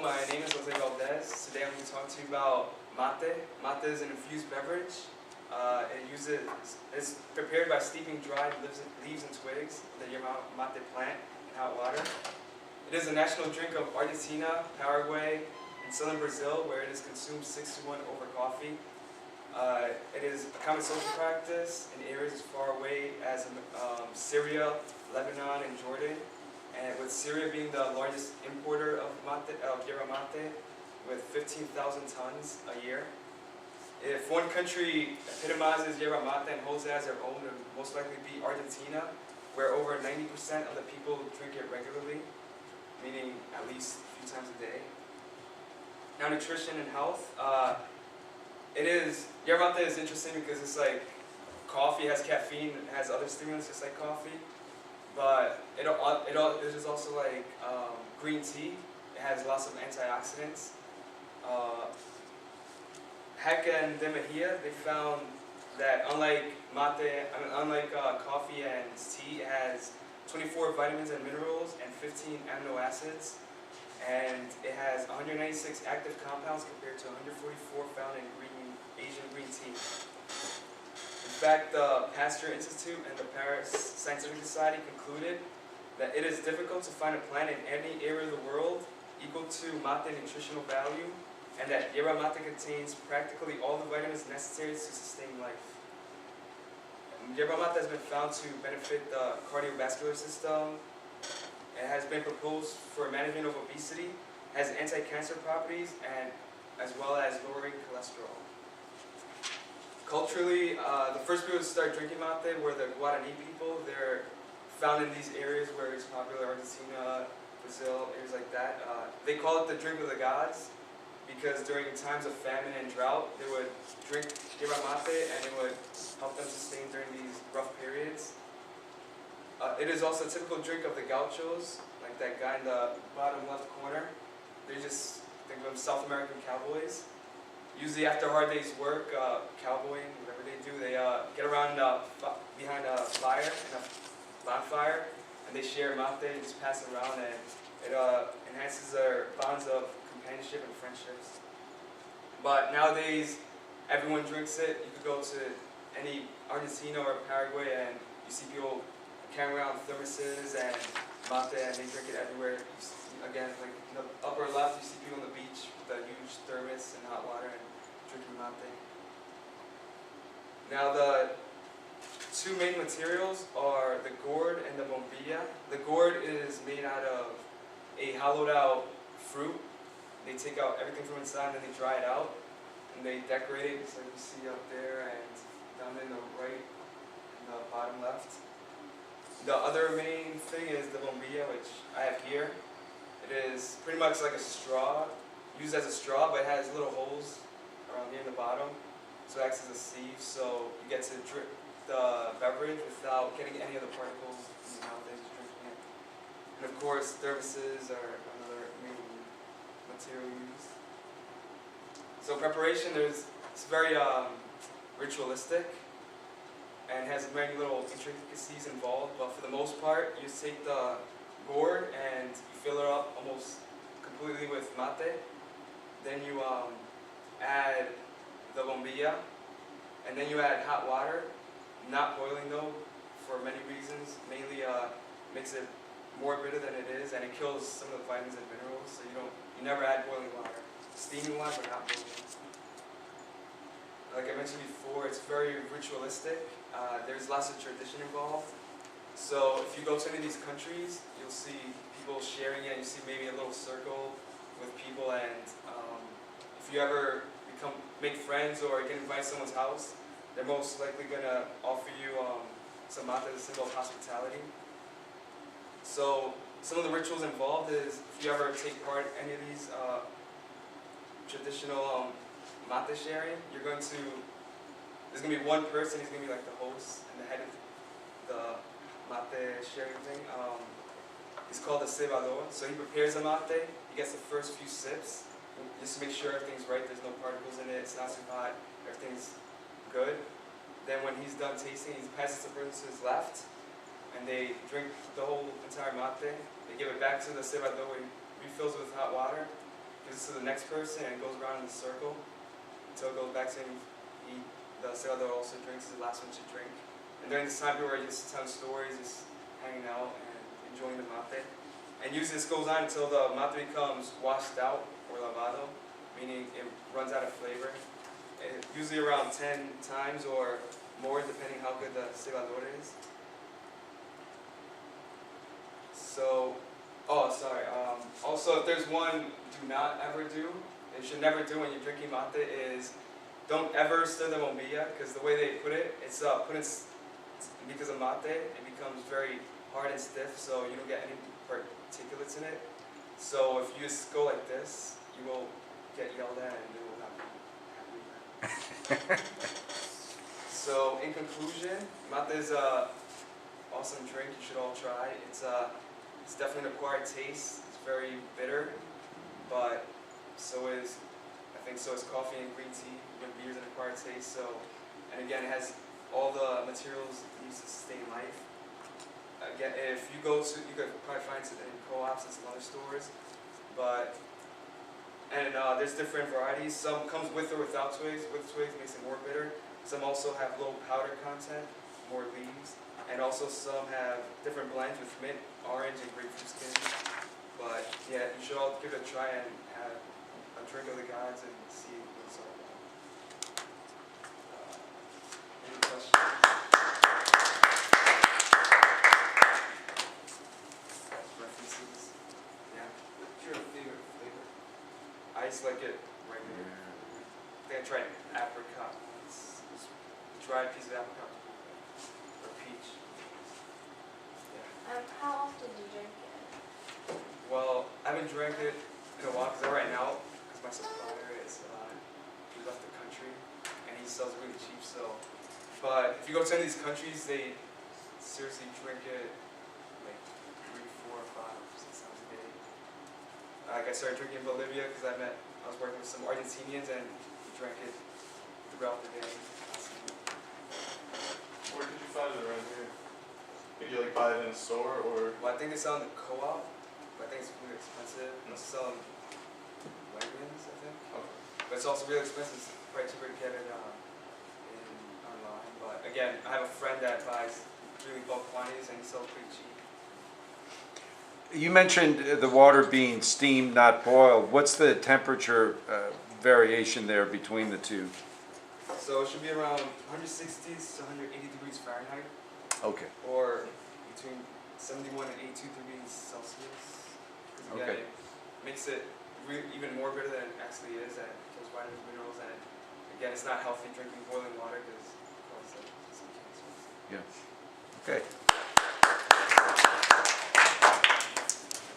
my name is Jose Valdez. Today I'm going to talk to you about mate. Mate is an infused beverage. It's prepared by steeping dried leaves and twigs of the yerba mate plant in hot water. It is a national drink of Argentina, Paraguay, and southern Brazil, where it is consumed 6-to-1 over coffee. It is a common social practice in areas as far away as Syria, Lebanon, and Jordan. And with Syria being the largest importer of yerba mate, with 15,000 tons a year. If one country epitomizes yerba mate and holds it as their own, it would most likely be Argentina, where over 90% of the people drink it regularly, meaning at least a few times a day. Now, nutrition and health. Yerba mate is interesting because it's like coffee has caffeine, it has other stimulants just like coffee. But there's also like green tea. It has lots of antioxidants. Heck and De Mejia, they found that unlike coffee and tea, it has 24 vitamins and minerals and 15 amino acids. And it has 196 active compounds compared to 144 found in Asian green tea. In fact, the Pasteur Institute and the Paris Scientific Society concluded that it is difficult to find a plant in any area of the world equal to mate nutritional value, and that yerba mate contains practically all the vitamins necessary to sustain life. Yerba mate has been found to benefit the cardiovascular system. It has been proposed for management of obesity, has anti-cancer properties, and as well as lowering cholesterol. Culturally, the first people to start drinking mate were the Guarani people. They're found in these areas where it's popular, Argentina, Brazil, areas like that. They call it the drink of the gods because during times of famine and drought, they would drink yerba mate and it would help them sustain during these rough periods. It is also a typical drink of the gauchos, like that guy in the bottom left corner. They just think of them South American cowboys. Usually after a hard day's work, cowboying, whatever they do, they get around behind a fire, in a bonfire, and they share mate and just pass it around, and it enhances their bonds of companionship and friendships. But nowadays, everyone drinks it. You could go to any Argentina or Paraguay and you see people carrying around thermoses and mate, and they drink it everywhere. Again, like in the upper left, you see people on the beach with a huge thermos and hot water and drinking mate. Now, the two main materials are the gourd and the bombilla. The gourd is made out of a hollowed out fruit. They take out everything from inside and then they dry it out. And they decorate it just like you see up there and down in the right and the bottom left. The other main thing is the bombilla, which I have here. It is pretty much like a straw, used as a straw, but it has little holes around here in the bottom, so it acts as a sieve, so you get to drink the beverage without getting any of the particles in your mouth as you're drinking it. And of course, thermoses are another main material used. So preparation, it's very ritualistic and has many little intricacies involved, but for the most part, you just take the gourd and you fill it up almost completely with mate. Then you add the bombilla, and then you add hot water, not boiling though, for many reasons. Mainly makes it more bitter than it is, and it kills some of the vitamins and minerals. So you never add boiling water. Steaming water, but not boiling. Like I mentioned before, it's very ritualistic. There's lots of tradition involved. So if you go to any of these countries, you'll see people sharing it. You see maybe a little circle with people, and if you ever make friends or get invited to someone's house, they're most likely gonna offer you some mate as a symbol of hospitality. So some of the rituals involved is if you ever take part in any of these traditional mate sharing, there's gonna be one person. He's gonna be like the host and the head of the mate sharing thing. He's called the cebador. So he prepares the mate. He gets the first few sips just to make sure everything's right. There's no particles in it. It's not too hot. Everything's good. Then when he's done tasting, he passes the person to his left, and they drink the whole entire mate. They give it back to the cebador. He refills it with hot water, gives it to the next person, and it goes around in a circle until it goes back to him. The sailor also drinks, is the last one to drink. And during this time period, we're just telling stories, just hanging out and enjoying the mate. And usually this goes on until the mate becomes washed out, or lavado, meaning it runs out of flavor. And usually around 10 times or more, depending how good the celador is. So, also, if there's one do not ever do, and you should never do when you're drinking mate is don't ever stir the bombilla, because the way they put it, it's because of mate, it becomes very hard and stiff, so you don't get any particulates in it. So if you just go like this, you will get yelled at and you will not be happy with that. So in conclusion, mate is an awesome drink. You should all try. It's definitely an acquired taste. It's very bitter, but so is coffee and green tea. When beer is an acquired taste. So, and again, it has all the materials used to sustain life. Again, if you go to, you could probably find it in co-ops and some other stores, there's different varieties. Some comes with or without twigs. With twigs makes it more bitter. Some also have low powder content, more leaves, and also some have different blends with mint, orange, and grapefruit skin. But yeah, you should all give it a try and have a drink of the gods and see what it's all about. Any questions? References? Yeah. What's your favorite flavor? I just like it regular. I think I tried apricot once. Dried piece of apricot or peach. Yeah. How often do you drink it? Well, I haven't drank it in a while because right now, because my supplier is he left the country and he sells really cheap. So, but if you go to any of these countries, they seriously drink it like 3, 4, 5, 6 times a day. Like I started drinking in Bolivia because I was working with some Argentinians and we drank it throughout the day. Where did you find it around here? Did you like buy it in a store or? Well, I think they sell it in the co-op, but I think it's really expensive. They also sell it in Wegmans, I think. Okay. But it's also really expensive. It's probably cheaper to get it online. But again, I have a friend that buys really bulk quantities and he sells pretty cheap. You mentioned the water being steamed, not boiled. What's the temperature variation there between the two? So it should be around 160 to 180 degrees Fahrenheit, Okay. or between 71 and 82 degrees Celsius. Again, Okay. it makes it even more bitter than it actually is, and kills vitamins, minerals, and again, it's not healthy drinking boiling water because it causes some cancers. Yeah. Okay.